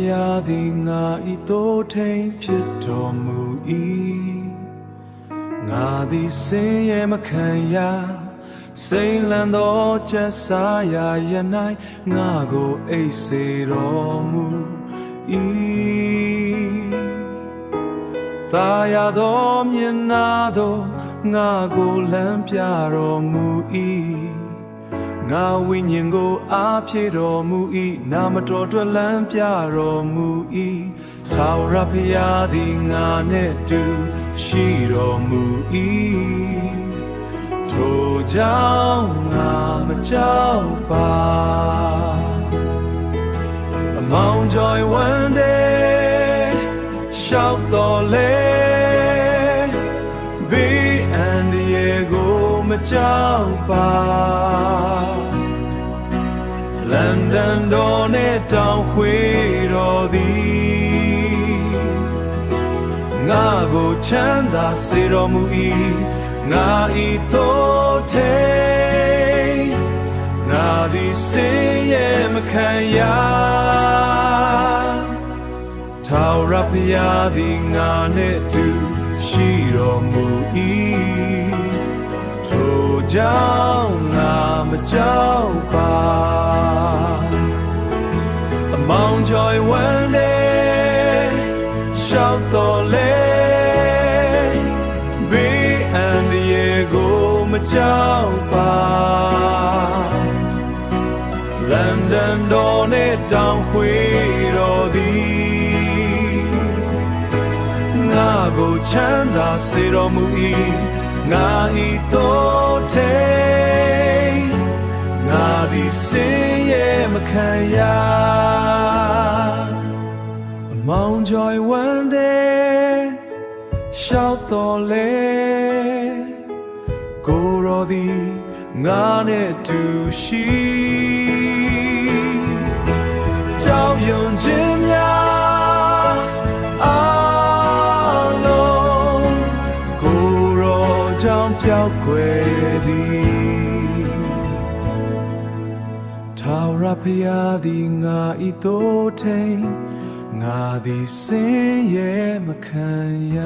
ယားသည်ငါဤသို့ထိန်ဖြစ်တော်မူ၏ငါသည်ဆင်းရဲမခံရစိမ်လန်းသောချက်စားရာရ၌ငါကိုအိပ်စေတော်မူ၏သာယာသောမျက်နှာသို့ငါကိုလမ်းပြတော်မူ၏ငါဝိညာဉ်ကိုအားဖြည့်တော်မူ၏နာမတော်အတွက်လမ်းပြတော်မူ၏ထာဝရဘုရားသည်ငါနှင့်တူရှိတော်မူ၏ထိုကြောင့်ငါမကြောက်ပါအမောင် joy one day ရှောက်တော်လေဘေးအန္တရာယ်ကိုမကြောက်ပါလန်ဒန်တော်နဲ့တောင်ခွေတော်သည်ငါကိုချမ်းသာစေတော်မူ၏ငါဤသို့ထိန်ငါသည်ဆင်းရဲမခံရထာဝရဘုရားသည်ငါနှင့်တူရှိတော်မူ၏ထိုကြောင့်ငါမကြောက်ပါအမောင် joy one day ရှောက်တော်လေဘေးအန္တရာယ်ကိုမကြောက်ပါလန်ဒန်တော်နဲ့တောင်ခွေတော်သည်ငါကိုချမ်းသာစေတော်မူ၏ငါဤသို့ထိန်ငါသည်ဆင်းရဲမခံရအမောင် joy one day ရှောက်တော်လေကိုယ်တော်သည်ငါနဲ့တူရှိကြောက်ရွံ့ခြင်းများအားလုံးကိုယ်တော်ကြောင့်ပျောက်ကွယ်သည်ထာဝရဘုရားသည်ငါဤသို့ထိန်ငါသည်ဆင်းရဲမခံရ